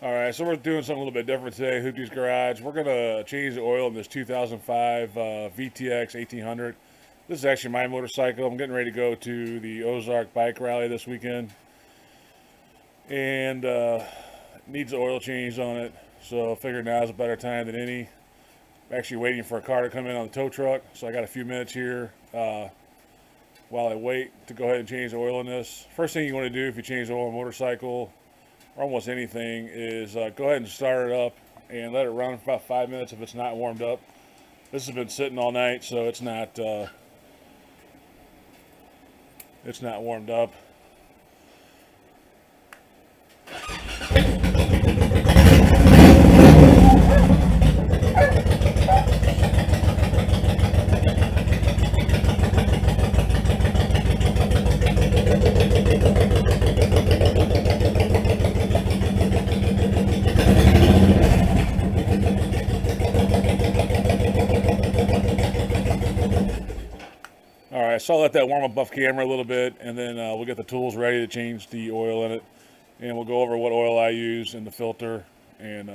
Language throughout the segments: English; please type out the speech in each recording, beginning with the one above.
Alright, so we're doing something a little bit different today, Hoopties Garage. We're going to change the oil in this 2005 VTX1800. This is actually my motorcycle. I'm getting ready to go to the Ozark bike rally this weekend. And needs the oil changed on it. So I figured now is a better time than any. I'm actually waiting for a car to come in on the tow truck. So I got a few minutes here while I wait to go ahead and change the oil in this. First thing you want to do if you change the oil on a motorcycle or almost anything is go ahead and start it up and let it run for about 5 minutes if it's not warmed up. This has been sitting all night, so it's not warmed up. Alright, so I'll let that warm up off camera a little bit, and then we'll get the tools ready to change the oil in it. And we'll go over what oil I use in the filter. And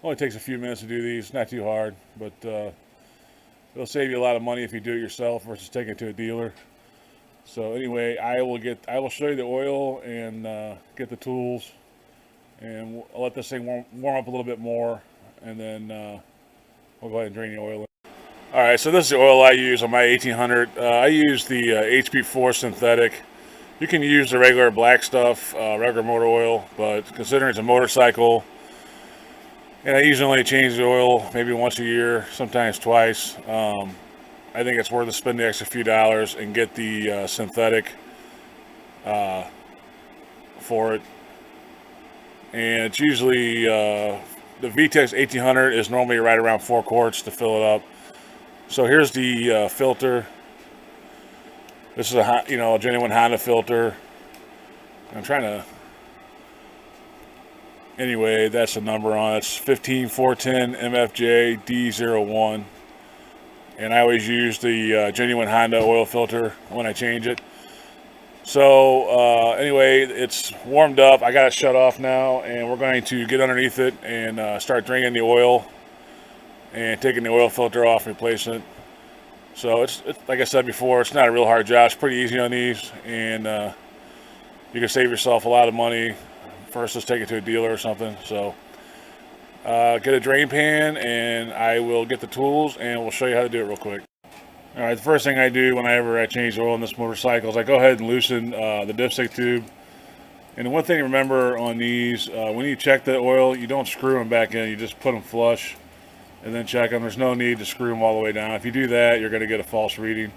only takes a few minutes to do these. It's not too hard, but it'll save you a lot of money if you do it yourself versus taking it to a dealer. So anyway, I will show you the oil and get the tools. And I'll let this thing warm up a little bit more, and then we'll go ahead and drain the oil in. Alright, so this is the oil I use on my 1800. I use the HP4 synthetic. You can use the regular black stuff, regular motor oil, but considering it's a motorcycle, and I usually only change the oil maybe once a year, sometimes twice, I think it's worth to spend the extra few dollars and get the synthetic for it. And it's usually, the VTX 1800 is normally right around 4 quarts to fill it up. So here's the filter. This is a genuine Honda filter. I'm trying to. Anyway, that's the number on it. It's 15410 MFJ D01, and I always use the genuine Honda oil filter when I change it. So anyway, it's warmed up. I got it shut off now, and we're going to get underneath it and start draining the oil and taking the oil filter off and replacing it. So it's like I said before, it's not a real hard job. It's pretty easy on these, and you can save yourself a lot of money versus take it to a dealer or something. So get a drain pan, and I will get the tools, and we'll show you how to do it real quick. All right, the first thing I do whenever I change the oil in this motorcycle is I go ahead and loosen the dipstick tube. And the one thing to remember on these, when you check the oil, you don't screw them back in. You just put them flush and then check them. There's no need to screw them all the way down. If you do that, you're going to get a false reading,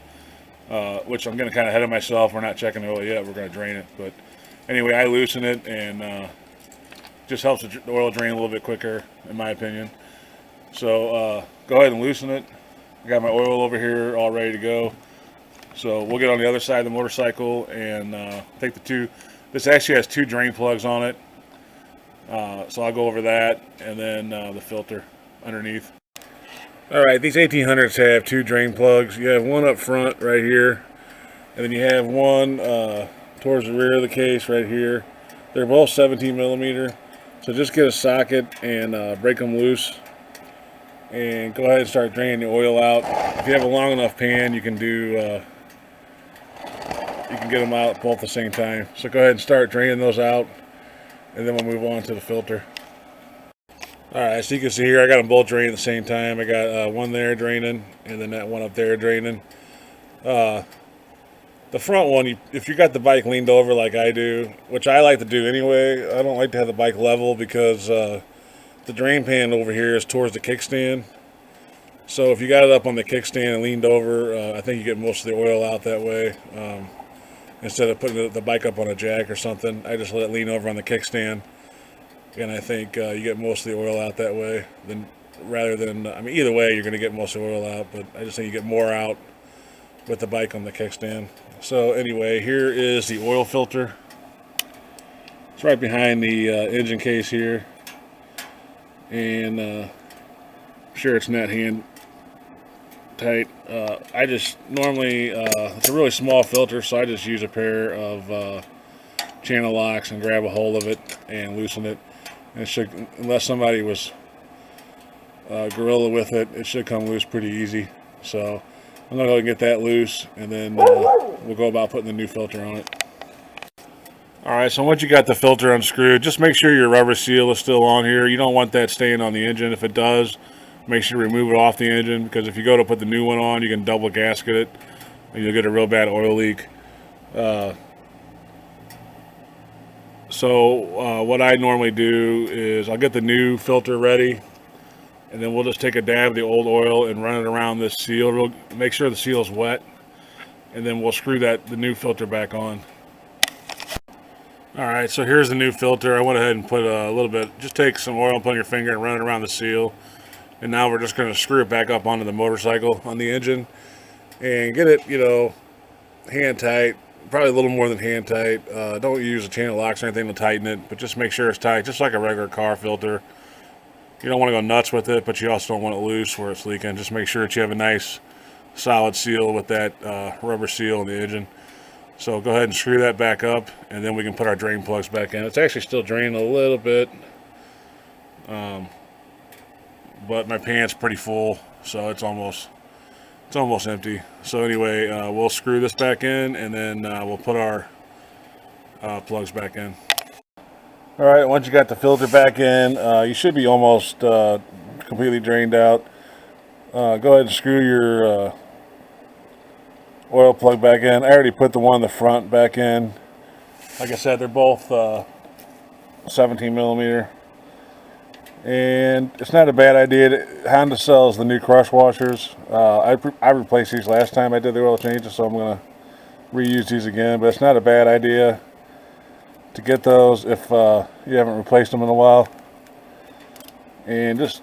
which I'm going to kind of ahead of myself. We're not checking the oil yet. We're going to drain it. But anyway, I loosen it, and just helps the oil drain a little bit quicker, in my opinion. So go ahead and loosen it. I got my oil over here all ready to go. So we'll get on the other side of the motorcycle and take the two. This actually has 2 drain plugs on it. So I'll go over that, and then the filter underneath. Alright, these 1800s have 2 drain plugs. You have one up front right here, and then you have one towards the rear of the case right here. They're both 17 millimeter. So just get a socket and break them loose, and go ahead and start draining the oil out. If you have a long enough pan, you can do you can get them out both at the same time. So go ahead and start draining those out, and then we'll move on to the filter. Alright, so you can see here I got them both draining at the same time. I got one there draining, and then that one up there draining. The front one, if you got the bike leaned over like I do, which I like to do anyway, I don't like to have the bike level because the drain pan over here is towards the kickstand. So if you got it up on the kickstand and leaned over, I think you get most of the oil out that way. Instead of putting the bike up on a jack or something, I just let it lean over on the kickstand. And I think you get most of the oil out that way, rather than, I mean, either way you're going to get most of the oil out, but I just think you get more out with the bike on the kickstand. So anyway, here is the oil filter. It's right behind the engine case here, and I'm sure it's not hand tight. I just normally, it's a really small filter, so I just use a pair of channel locks and grab a hold of it and loosen it. And it should, unless somebody was gorilla with it, it should come loose pretty easy. So I'm gonna go and get that loose, and then we'll go about putting the new filter on it. Alright, so once you got the filter unscrewed, just make sure your rubber seal is still on here. You don't want that staying on the engine. If it does, make sure you remove it off the engine, because if you go to put the new one on, you can double gasket it, and you'll get a real bad oil leak. So what I normally do is I'll get the new filter ready, and then we'll just take a dab of the old oil and run it around this seal. Make sure the seal is wet, and then we'll screw the new filter back on. Alright, so here's the new filter. I went ahead and put a little bit, just take some oil and put on your finger and run it around the seal. And now we're just going to screw it back up onto the motorcycle on the engine and get it, you know, hand tight, probably a little more than hand tight. Don't use a chain of locks or anything to tighten it, but just make sure it's tight, just like a regular car filter. You don't want to go nuts with it, but you also don't want it loose where it's leaking. Just make sure that you have a nice solid seal with that rubber seal in the engine. So go ahead and screw that back up, and then we can put our drain plugs back in. It's actually still draining a little bit, but my pan's pretty full, so it's almost empty. So anyway, we'll screw this back in, and then we'll put our plugs back in. All right, once you got the filter back in, you should be almost completely drained out. Go ahead and screw your oil plug back in. I already put the one in the front back in. Like I said, they're both 17 millimeter, and it's not a bad idea. Honda sells the new crush washers. I replaced these last time I did the oil changes, so I'm going to reuse these again. But it's not a bad idea to get those if you haven't replaced them in a while. And just,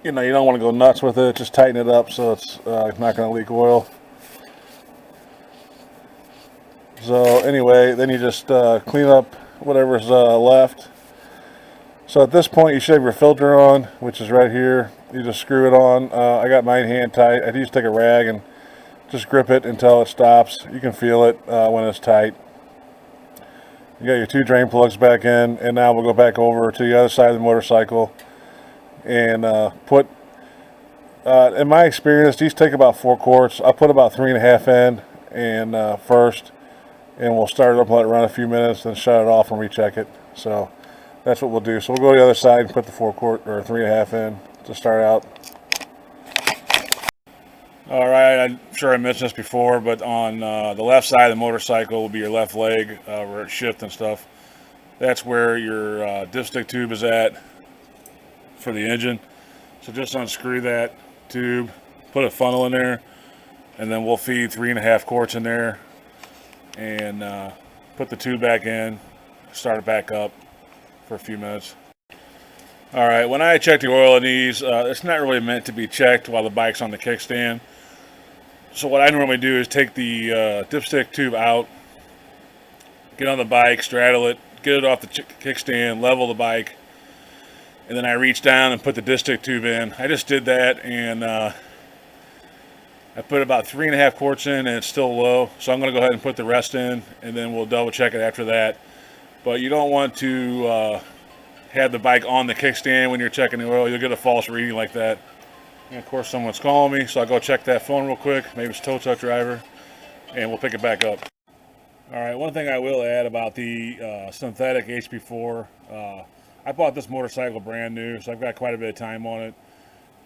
you know, you don't want to go nuts with it. Just tighten it up so it's not going to leak oil. So anyway, then you just clean up whatever's left. So at this point you should have your filter on, which is right here. You just screw it on. I got mine hand tight. I just take a rag and just grip it until it stops. You can feel it when it's tight. You got your two drain plugs back in, and now we'll go back over to the other side of the motorcycle and put, in my experience, these take about 4 quarts. I'll put about 3.5 in and first, and we'll start it up and let it run a few minutes, then shut it off and recheck it. So that's what we'll do. So we'll go to the other side and put the 4 quart or 3.5 in to start out. All right, I'm sure I mentioned this before, but on the left side of the motorcycle will be your left leg where it's shift and stuff. That's where your dipstick tube is at for the engine. So just unscrew that tube, put a funnel in there, and then we'll feed 3.5 quarts in there and put the tube back in, start it back up for a few minutes. All right, when I check the oil in these, it's not really meant to be checked while the bike's on the kickstand. So what I normally do is take the dipstick tube out, get on the bike, straddle it, get it off the kickstand, level the bike, and then I reach down and put the dipstick tube in. I just did that, and I put about 3.5 quarts in, and it's still low. So I'm going to go ahead and put the rest in, and then we'll double check it after that. But you don't want to have the bike on the kickstand when you're checking the oil. You'll get a false reading like that. And of course someone's calling me, so I'll go check that phone real quick. Maybe it's a tow truck driver, and we'll pick it back up. All right, one thing I will add about the synthetic HP4, I bought this motorcycle brand new, so I've got quite a bit of time on it.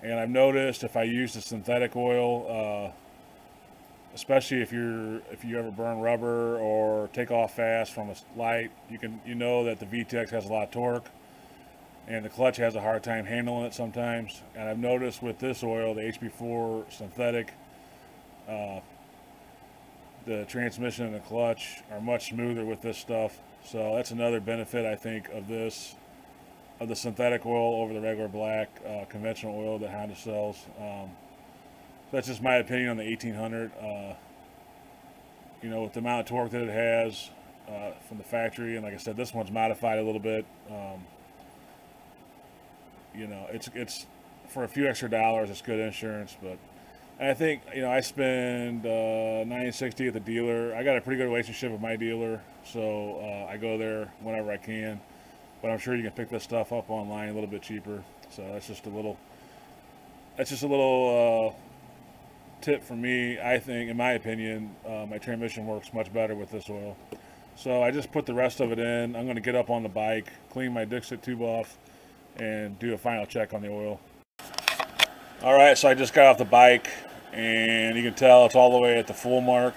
And I've noticed if I use the synthetic oil, especially if you ever burn rubber or take off fast from a light, you know that the VTX has a lot of torque, and the clutch has a hard time handling it sometimes. And I've noticed with this oil, the HP4 synthetic, the transmission and the clutch are much smoother with this stuff. So that's another benefit, I think, of the synthetic oil over the regular black conventional oil that Honda sells. That's just my opinion on the 1800. You know, with the amount of torque that it has from the factory, and like I said, this one's modified a little bit. You know, it's for a few extra dollars, it's good insurance. But I think, you know, I spend $960 at the dealer. I got a pretty good relationship with my dealer, so I go there whenever I can. but I'm sure you can pick this stuff up online a little bit cheaper. So that's just a little tip for me. I think, in my opinion, my transmission works much better with this oil. So I just put the rest of it in. I'm going to get up on the bike, clean my dipstick tube off, and do a final check on the oil. All right, so I just got off the bike, and you can tell it's all the way at the full mark.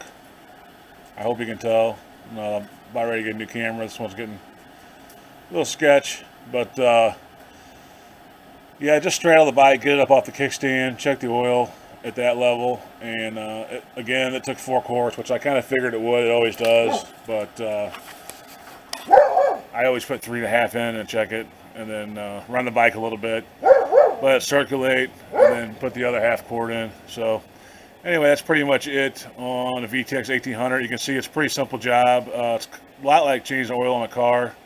I hope you can tell. I'm about ready to get a new camera. This one's getting a little sketch, but yeah, just straight out of the bike, get it up off the kickstand, check the oil at that level, and again, it took 4 quarts, which I kind of figured it would. It always does, but I always put 3.5 in and check it, and then run the bike a little bit, let it circulate, and then put the other half quart in. So anyway, that's pretty much it on the VTX1800. You can see it's a pretty simple job. It's a lot like changing oil on a car.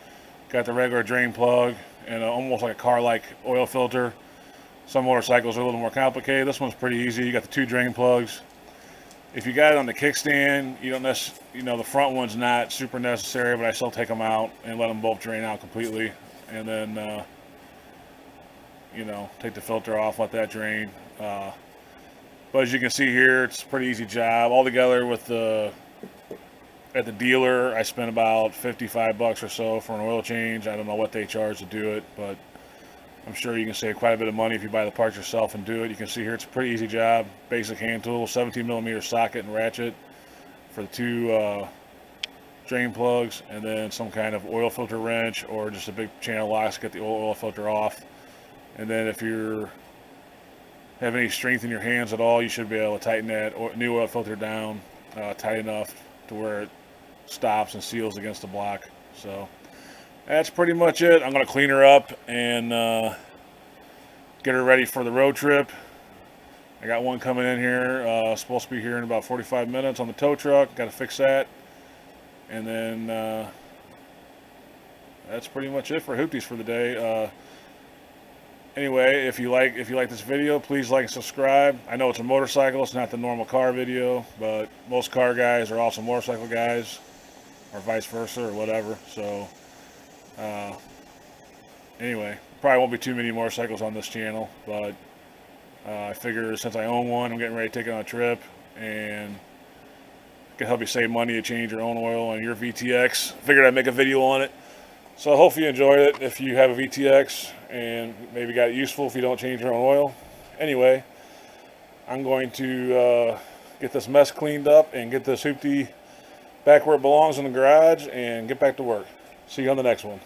Got the regular drain plug and almost like a car-like oil filter. Some motorcycles are a little more complicated. This one's pretty easy. You got the 2 drain plugs. If you got it on the kickstand, you don't the front one's not super necessary, but I still take them out and let them both drain out completely, and then take the filter off, let that drain. But as you can see here, it's a pretty easy job. Altogether with at the dealer, I spent about $55 or so for an oil change. I don't know what they charge to do it, but I'm sure you can save quite a bit of money if you buy the parts yourself and do it. You can see here it's a pretty easy job. Basic hand tool, 17mm socket and ratchet for the 2 drain plugs, and then some kind of oil filter wrench or just a big channel lock to get the oil filter off. And then if you have any strength in your hands at all, you should be able to tighten that new oil filter down tight enough to where it stops and seals against the block. So that's pretty much it. I'm going to clean her up and get her ready for the road trip. I got one coming in here, supposed to be here in about 45 minutes on the tow truck. Got to fix that. And then that's pretty much it for Hoopties for the day. Anyway, if you like this video, please like and subscribe. I know it's a motorcycle, it's not the normal car video, but most car guys are also motorcycle guys, or vice versa, or whatever. So anyway, probably won't be too many motorcycles on this channel, but I figure since I own one, I'm getting ready to take it on a trip, and it can help you save money to change your own oil on your VTX. Figured I'd make a video on it. So I hope you enjoyed it if you have a VTX and maybe got it useful if you don't change your own oil. Anyway, I'm going to get this mess cleaned up and get this hoopty back where it belongs in the garage and get back to work. See you on the next one.